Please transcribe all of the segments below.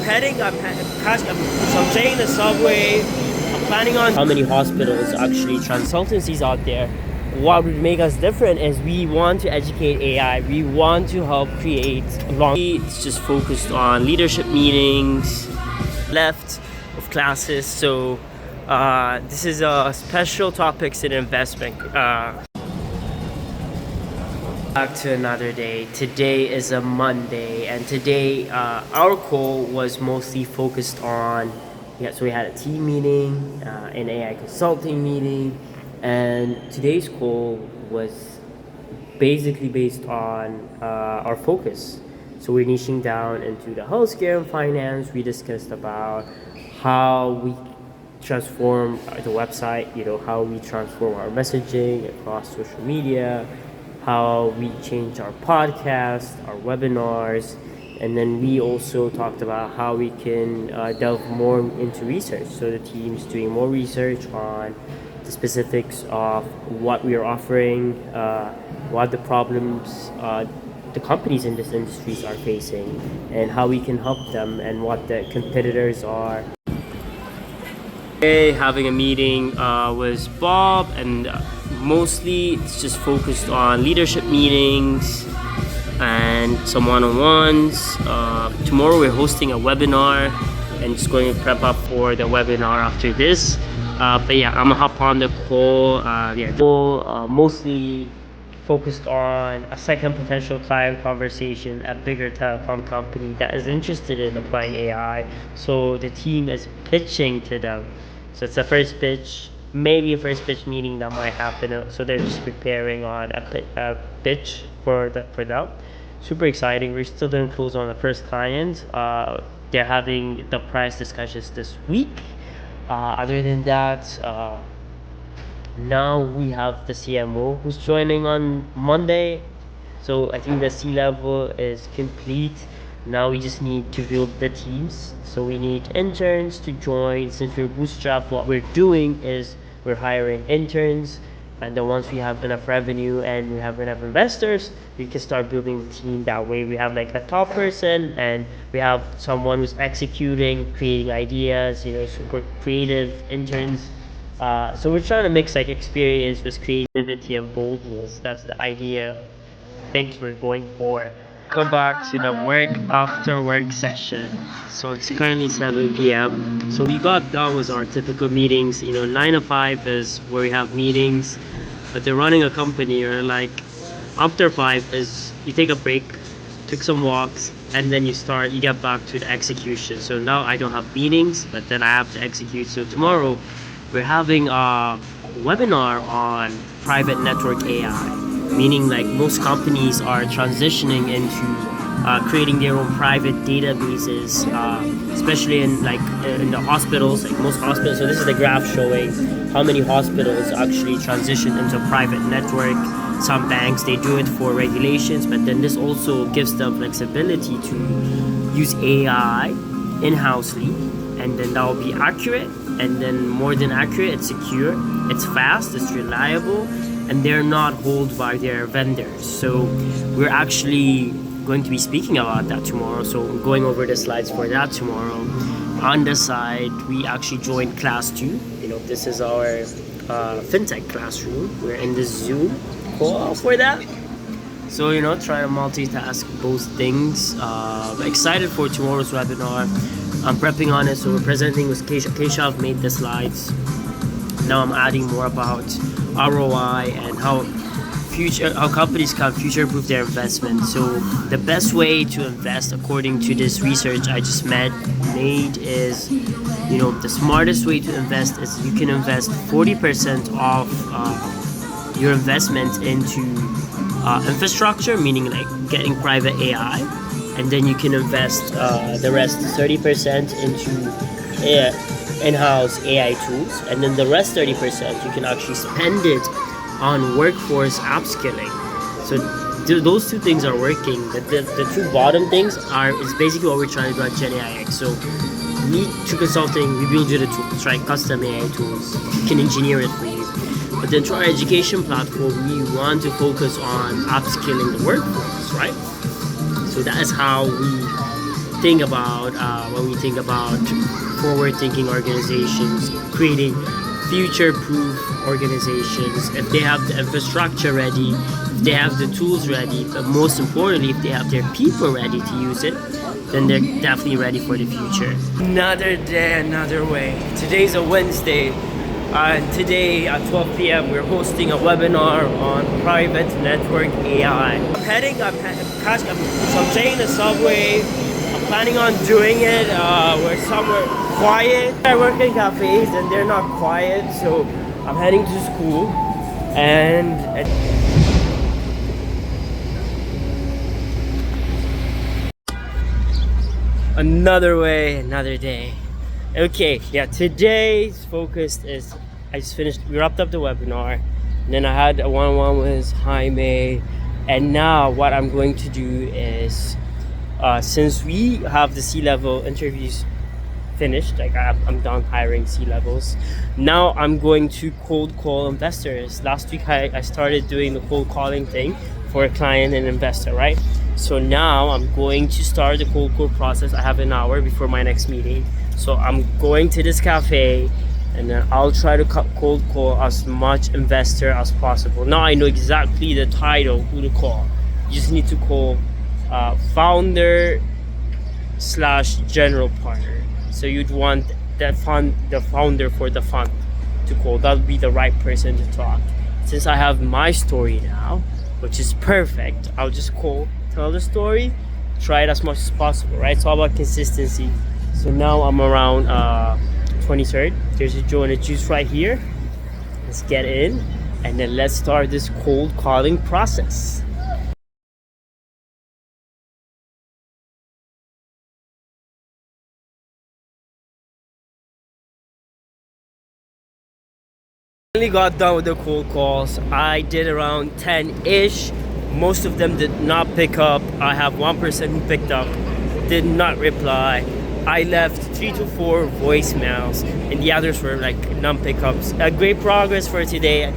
I'm taking the subway. I'm planning on how many hospitals, actually consultancies out there. What would make us different is we want to educate AI. We want to help create It's just focused on leadership meetings, left of classes. So this is a special topics in investment. Back to another day. Today is a Monday, and today our call was mostly focused on. So we had a team meeting, an AI consulting meeting, and today's call was basically based on our focus. So we're niching down into the healthcare and finance. We discussed about how we transform the website, how we transform our messaging across social media, how we change our podcast, our webinars, and then we also talked about how we can delve more into research. So the team's doing more research on the specifics of what we are offering, what the problems the companies in this industries are facing, and how we can help them, and what the competitors are. Today, having a meeting was Bob, and mostly it's just focused on leadership meetings and some one-on-ones. Tomorrow we're hosting a webinar and just going to prep up for the webinar after this. But yeah, I'm gonna hop on the call. Mostly focused on a second potential client conversation at bigger telecom company that is interested in applying AI. So the team is pitching to them. So it's the first pitch, maybe a first pitch meeting that might happen. So they're just preparing on a pitch for them. Super exciting. We're still doing close on the first client. They're having the price discussions this week. Other than that, now we have the CMO who's joining on Monday. So I think the C level is complete. Now we just need to build the teams. So we need interns to join. Since we're bootstrapped, what we're doing is we're hiring interns. And then once we have enough revenue and we have enough investors, we can start building the team that way. We have like a top person, and we have someone who's executing, creating ideas, super creative interns. So we're trying to mix like experience with creativity and boldness. That's the idea. Things we're going for. Come back to the work after work session. So it's currently 7 p.m. So we got done with our typical meetings. 9 to 5 is where we have meetings, but they're running a company, or like after 5 is you take a break, took some walks, and then you get back to the execution. So now I don't have meetings, but then I have to execute. So tomorrow we're having a webinar on private network AI, meaning like most companies are transitioning into creating their own private databases, especially in the hospitals, like most hospitals. So this is the graph showing how many hospitals actually transition into a private network. Some banks, they do it for regulations, but then this also gives them flexibility to use AI in-housely, and then that will be accurate, and then more than accurate, it's secure, it's fast, it's reliable, and they're not held by their vendors. So we're actually going to be speaking about that tomorrow. So I'm going over the slides for that tomorrow. On the side, we actually joined class 2. This is our fintech classroom. We're in the Zoom call for that. So try to multitask both things. Excited for tomorrow's webinar. I'm prepping on it, so we're presenting with Keisha. Keisha have made the slides. Now I'm adding more about ROI and how companies can future-proof their investment. So the best way to invest, according to this research I just made, is the smartest way to invest is you can invest 40% of your investment into infrastructure, meaning like getting private AI, and then you can invest the rest 30% into in-house AI tools, and then the rest 30% you can actually spend it on workforce upskilling. So those two things are working. The two bottom things is basically what we're trying to do at Gen AIX. So me to consulting, we build you the tools, right? Custom AI tools. We can engineer it for you. But then through our education platform, we want to focus on upskilling the workforce, right? So that is how we think about when we think about forward-thinking organizations, creating future-proof organizations. If they have the infrastructure ready, if they have the tools ready, but most importantly, if they have their people ready to use it, then they're definitely ready for the future. Another day, another way. Today's a Wednesday, and today at 12 p.m. we're hosting a webinar on private network AI. I'm taking the subway. I'm planning on doing it. We're somewhere quiet. I work in cafes and they're not quiet, so I'm heading to school. And another way, another day. Okay, yeah, today's focus is we wrapped up the webinar, and then I had a one-on-one with Jaime, and now what I'm going to do is, since we have the C-level interviews finished, like I'm done hiring C-levels, now I'm going to cold call investors. Last week I started doing the cold calling thing for a client and investor, right? So now I'm going to start the cold call process. I have an hour before my next meeting. So I'm going to this cafe and then I'll try to cold call as much investor as possible. Now I know exactly the title, who to call. You just need to call founder / general partner. So you'd want the founder for the fund to call. That would be the right person to talk. Since I have my story now, which is perfect, I'll just tell the story, try it as much as possible, right? It's all about consistency. So now I'm around 23rd. There's a Joe and a juice right here. Let's get in and then let's start this cold calling process. Finally got done with the cold calls. I did around 10-ish. Most of them did not pick up. I have one person who picked up, did not reply. I left 3 to 4 voicemails and the others were like non-pickups. Great progress for today.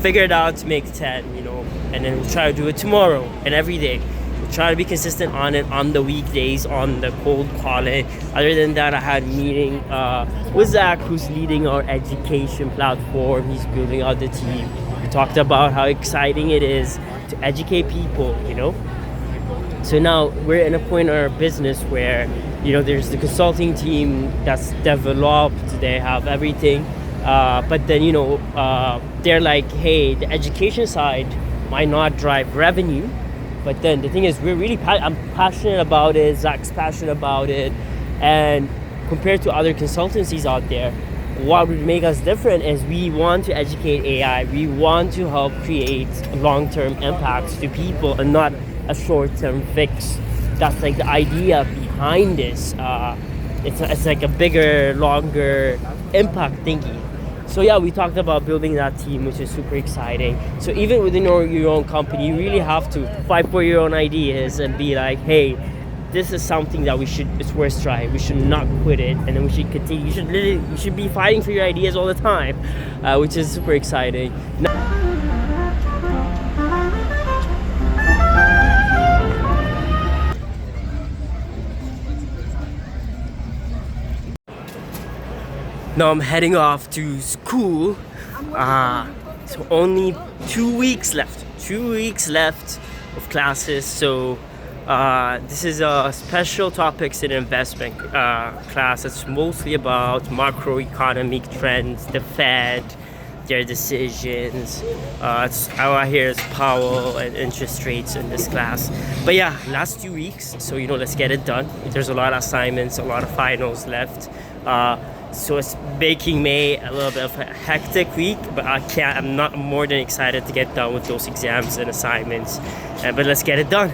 Figured out to make 10, and then we'll try to do it tomorrow and every day. We'll try to be consistent on it on the weekdays, on the cold calling. Other than that, I had a meeting with Zach, who's leading our education platform. He's building out the team. We talked about how exciting it is to educate people, So now we're in a point in our business where, there's the consulting team that's developed, they have everything. But then, they're like, hey, the education side might not drive revenue. But then the thing is, I'm passionate about it, Zach's passionate about it. And compared to other consultancies out there, what would make us different is we want to educate AI. We want to help create long-term impacts to people and not a short-term fix. That's like the idea behind this. It's like a bigger, longer impact thinking. So yeah, we talked about building that team, which is super exciting. So even within your own company, you really have to fight for your own ideas and be like, hey, this is something that it's worth trying. We should not quit it, and then we should continue. You should be fighting for your ideas all the time, which is super exciting. Now I'm heading off to school. So only 2 weeks left. 2 weeks left of classes. So this is a special topics in investment class. It's mostly about macroeconomic trends, the Fed, their decisions. I hear it's Powell and interest rates in this class. But yeah, last 2 weeks. So let's get it done. There's a lot of assignments, a lot of finals left. So it's making May a little bit of a hectic week, but I'm not more than excited to get done with those exams and assignments. But let's get it done.